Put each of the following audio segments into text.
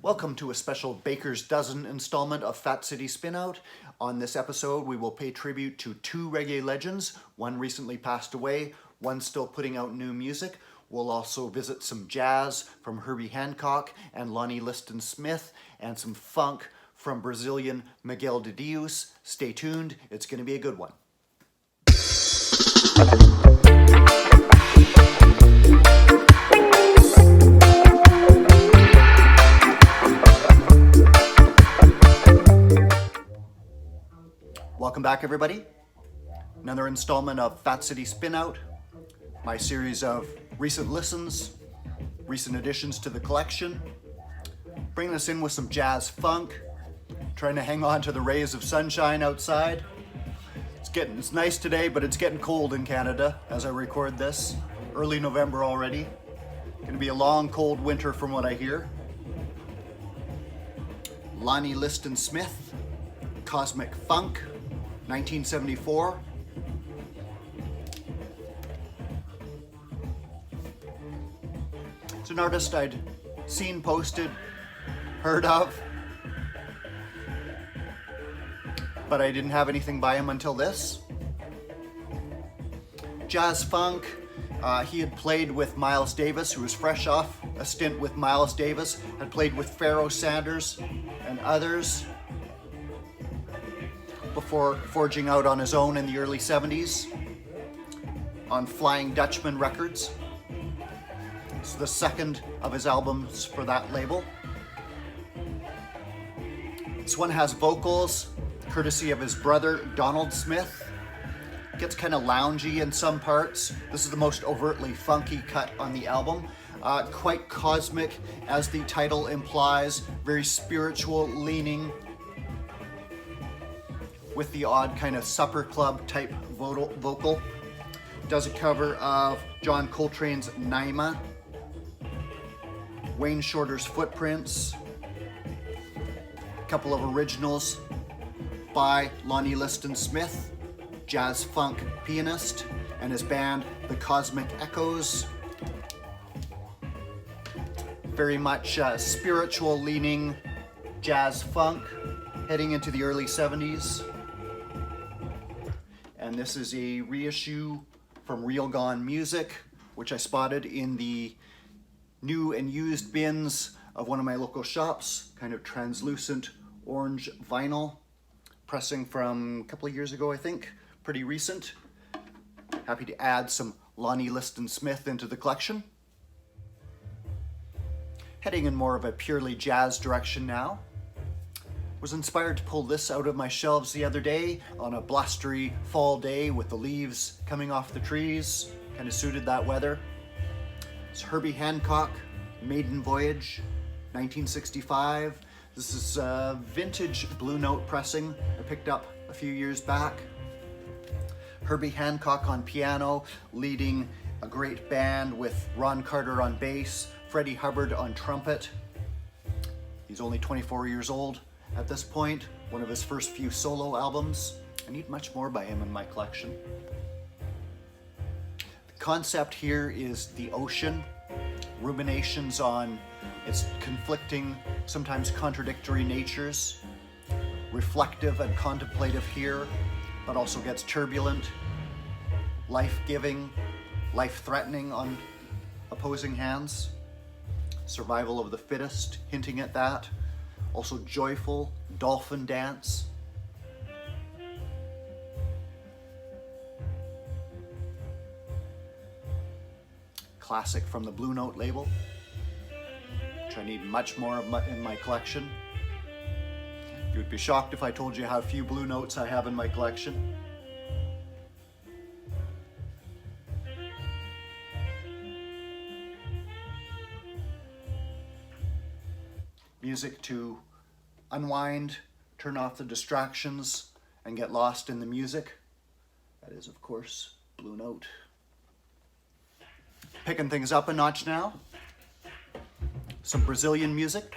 Welcome to a special Baker's Dozen installment of Fat City Spinout. On this episode, we will pay tribute to two reggae legends. One recently passed away, one still putting out new music. We'll also visit some jazz from Herbie Hancock and Lonnie Liston Smith, and some funk from Brazilian Miguel de Deus. Stay tuned, it's going to be a good one. Welcome back, everybody. Another installment of Fat City Spinout, my series of recent listens, recent additions to the collection. Bringing us in with some jazz funk, trying to hang on to the rays of sunshine outside. It's nice today, but it's getting cold in Canada as I record this. Early November already. Gonna be a long, cold winter from what I hear. Lonnie Liston Smith, Cosmic Funk, 1974. It's an artist I'd seen posted, heard of, but I didn't have anything by him until this. Jazz funk. He had played with Miles Davis, who was fresh off a stint with Miles Davis, had played with Pharoah Sanders and others before forging out on his own in the early 70s on Flying Dutchman Records. It's the second of his albums for that label. This one has vocals courtesy of his brother Donald Smith. Gets kind of loungy in some parts. This is the most overtly funky cut on the album. Quite cosmic, as the title implies, very spiritual leaning, with the odd kind of supper club type vocal. Does a cover of John Coltrane's Naima, Wayne Shorter's Footprints, a couple of originals by Lonnie Liston Smith, jazz funk pianist, and his band The Cosmic Echoes. Very much spiritual leaning jazz funk heading into the early 70s. And this is a reissue from Real Gone Music, which I spotted in the new and used bins of one of my local shops. Kind of translucent orange vinyl, pressing from a couple of years ago, I think. Pretty recent. Happy to add some Lonnie Liston Smith into the collection. Heading in more of a purely jazz direction now. Was inspired to pull this out of my shelves the other day on a blustery fall day with the leaves coming off the trees. Kind of suited that weather. It's Herbie Hancock, Maiden Voyage, 1965. This is a vintage Blue Note pressing I picked up a few years back. Herbie Hancock on piano, leading a great band with Ron Carter on bass, Freddie Hubbard on trumpet. He's only 24 years old at this point, one of his first few solo albums. I need much more by him in my collection. The concept here is the ocean, ruminations on its conflicting, sometimes contradictory natures, reflective and contemplative here, but also gets turbulent, life-giving, life-threatening on opposing hands. Survival of the fittest, hinting at that. Also joyful, dolphin dance. Classic from the Blue Note label, which I need much more of in my collection. You would be shocked if I told you how few Blue Notes I have in my collection. Music to unwind, turn off the distractions, and get lost in the music. That is, of course, Blue Note. Picking things up a notch now. Some Brazilian music,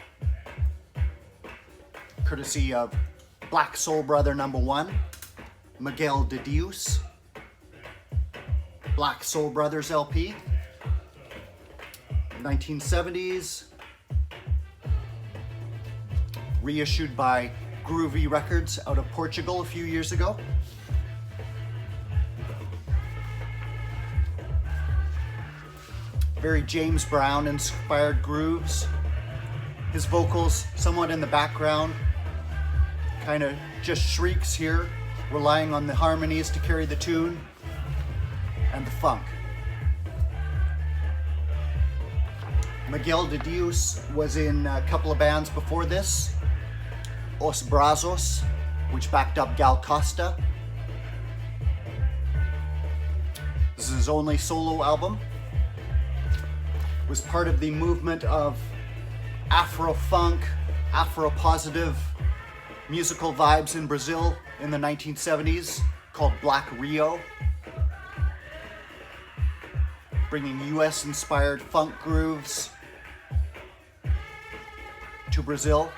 courtesy of Black Soul Brother #1, Miguel de Deus. Black Soul Brothers LP, 1970s. reissued by Groovy Records out of Portugal a few years ago. Very James Brown inspired grooves. His vocals somewhat in the background, kind of just shrieks here, relying on the harmonies to carry the tune and the funk. Miguel de Deus was in a couple of bands before this. Os Brazos, which backed up Gal Costa. This is his only solo album. Was part of the movement of Afro-funk, Afro-positive musical vibes in Brazil in the 1970s called Black Rio, bringing US-inspired funk grooves to Brazil.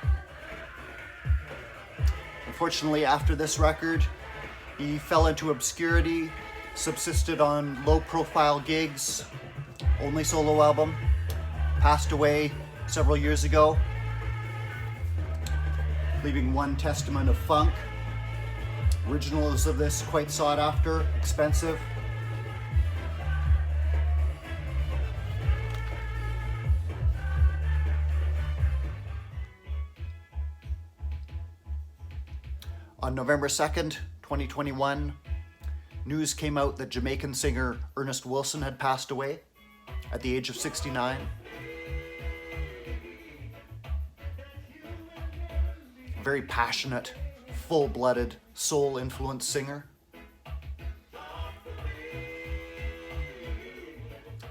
Unfortunately, after this record, he fell into obscurity, subsisted on low-profile gigs, only solo album, passed away several years ago, leaving one testament of funk. Originals of this quite sought after, expensive. On November 2nd, 2021, news came out that Jamaican singer Ernest Wilson had passed away at the age of 69. Very passionate, full-blooded, soul-influenced singer.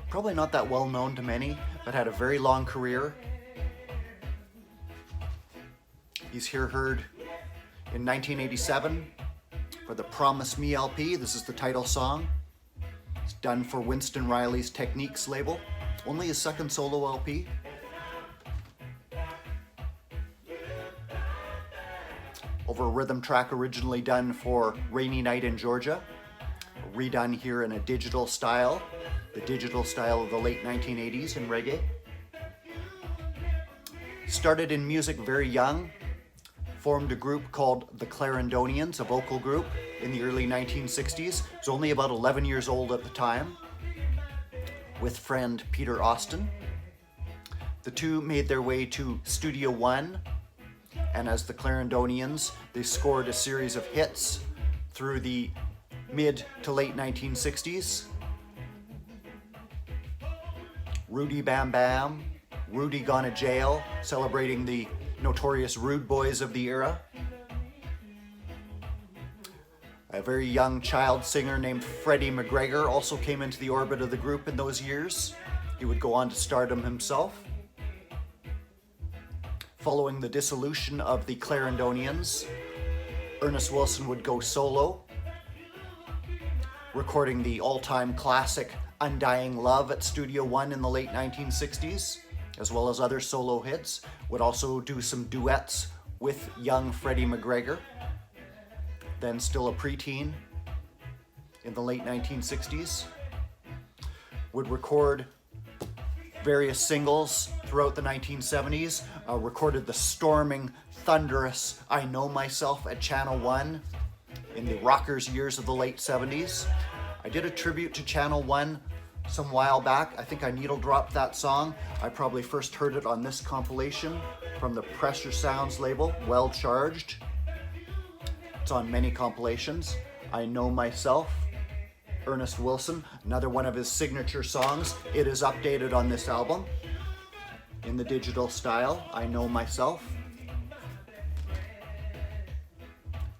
Probably not that well known to many, but had a very long career. He's here heard in 1987 for the Promise Me LP. This is the title song. It's done for Winston Riley's Techniques label. Only his second solo LP. Over a rhythm track originally done for Rainy Night in Georgia, redone here in a digital style, the digital style of the late 1980s in reggae. Started in music very young, formed a group called the Clarendonians, a vocal group, in the early 1960s. Was only about 11 years old at the time, with friend Peter Austin. The two made their way to Studio One, and as the Clarendonians, they scored a series of hits through the mid to late 1960s. Rudy Bam Bam, Rudy Gone to Jail, celebrating the notorious rude boys of the era. A very young child singer named Freddie McGregor also came into the orbit of the group in those years. He would go on to stardom himself. Following the dissolution of the Clarendonians, Ernest Wilson would go solo, recording the all-time classic Undying Love at Studio One in the late 1960s, as well as other solo hits. Would also do some duets with young Freddie McGregor, then still a preteen in the late 1960s. Would record various singles throughout the 1970s, recorded the storming, thunderous I Know Myself at Channel 1 in the rockers years of the late 70s. I did a tribute to Channel 1 some while back. I think I needle dropped that song. I probably first heard it on this compilation from the Pressure Sounds label, Well Charged. It's on many compilations. I Know Myself, Ernest Wilson, another one of his signature songs. It is updated on this album in the digital style, I Know Myself.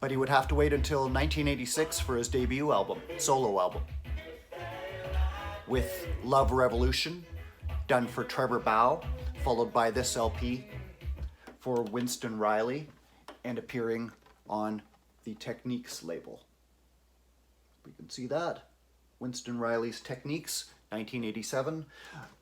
But he would have to wait until 1986 for his debut album, solo album, with Love Revolution, done for Trevor Bow, followed by this LP for Winston Riley, and appearing on the Techniques label. We can see that. Winston Riley's Techniques, 1987.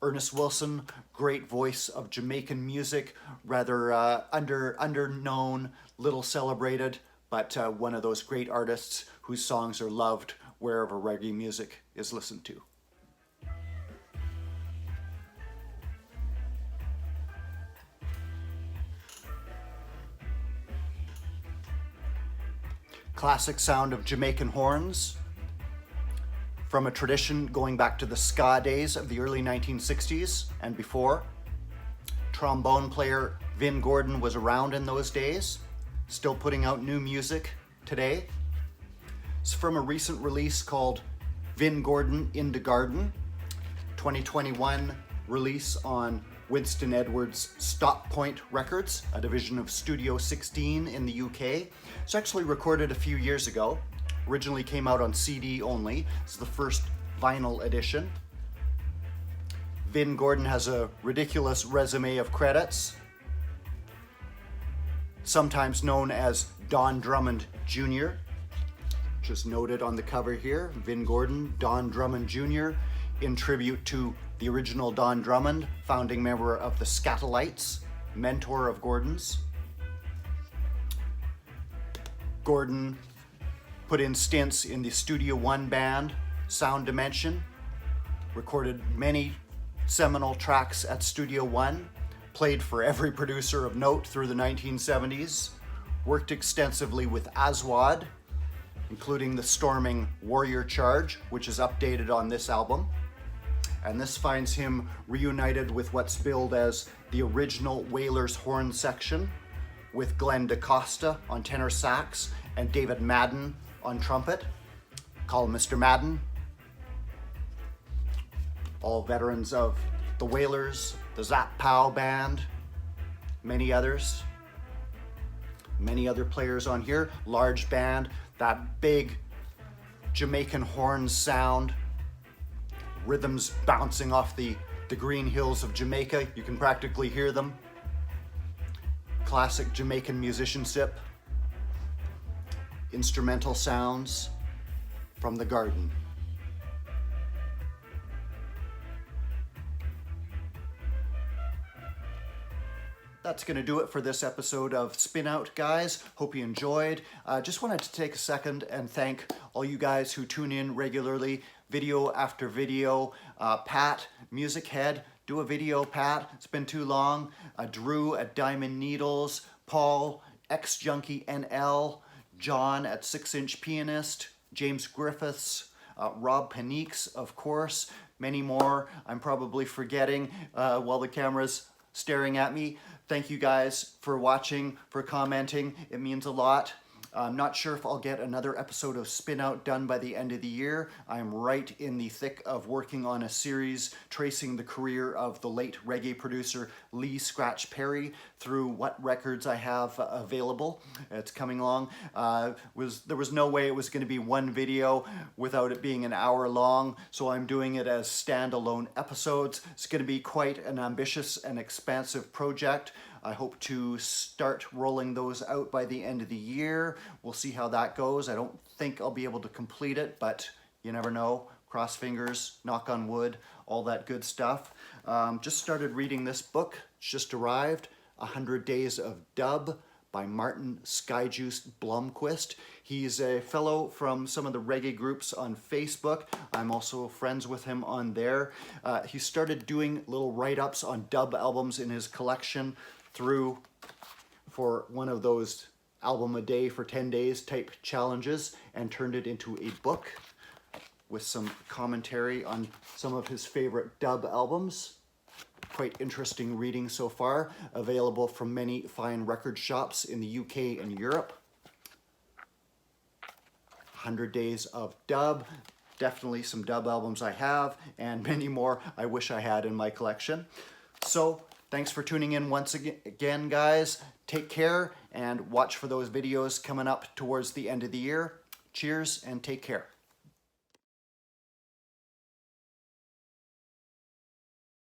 Ernest Wilson, great voice of Jamaican music, rather underknown, little celebrated, but one of those great artists whose songs are loved wherever reggae music is listened to. Classic sound of Jamaican horns from a tradition going back to the ska days of the early 1960s and before. Trombone player Vin Gordon was around in those days, still putting out new music today. It's from a recent release called Vin Gordon in the Garden, 2021 release on Winston Edwards' Stop Point Records, a division of Studio 16 in the UK. It's actually recorded a few years ago. Originally came out on CD only. It's the first vinyl edition. Vin Gordon has a ridiculous resume of credits, sometimes known as Don Drummond Jr., just noted on the cover here. Vin Gordon, Don Drummond Jr., in tribute to the original Don Drummond, founding member of the Skatalites, mentor of Gordon's. Gordon put in stints in the Studio One band, Sound Dimension, recorded many seminal tracks at Studio One, played for every producer of note through the 1970s, worked extensively with Aswad, including the storming Warrior Charge, which is updated on this album. And this finds him reunited with what's billed as the original Wailers horn section, with Glenn DaCosta on tenor sax and David Maiden on trumpet. Call him Mr. Maiden. All veterans of the Wailers, the Zap Pow Band, many others. Many other players on here. Large band, that big Jamaican horn sound, rhythms bouncing off the green hills of Jamaica. You can practically hear them. Classic Jamaican musicianship. Instrumental sounds from the garden. That's going to do it for this episode of Spinout, guys. Hope you enjoyed. Just wanted to take a second and thank all you guys who tune in regularly, video after video. Pat, Music Head, do a video, Pat. It's been too long. Drew at Diamond Needles, Paul, X-Junkie NL, John at 6-Inch Pianist, James Griffiths, Rob Paniques, of course, many more I'm probably forgetting while the camera's staring at me. Thank you guys for watching, for commenting. It means a lot. I'm not sure if I'll get another episode of Spinout done by the end of the year. I'm right in the thick of working on a series tracing the career of the late reggae producer Lee Scratch Perry through what records I have available. It's coming along. There was no way it was going to be one video without it being an hour long, so I'm doing it as standalone episodes. It's going to be quite an ambitious and expansive project. I hope to start rolling those out by the end of the year. We'll see how that goes. I don't think I'll be able to complete it, but you never know. Cross fingers, knock on wood, all that good stuff. Just started reading this book. It's just arrived, 100 Days of Dub by Martin Skyjuice Blomquist. He's a fellow from some of the reggae groups on Facebook. I'm also friends with him on there. He started doing little write-ups on dub albums in his collection through for one of those album a day for 10 days type challenges and turned it into a book with some commentary on some of his favorite dub albums. Quite interesting reading so far, available from many fine record shops in the UK and Europe. 100 Days of Dub, definitely some dub albums I have, and many more I wish I had in my collection. So, thanks for tuning in once again, guys. Take care and watch for those videos coming up towards the end of the year. Cheers and take care.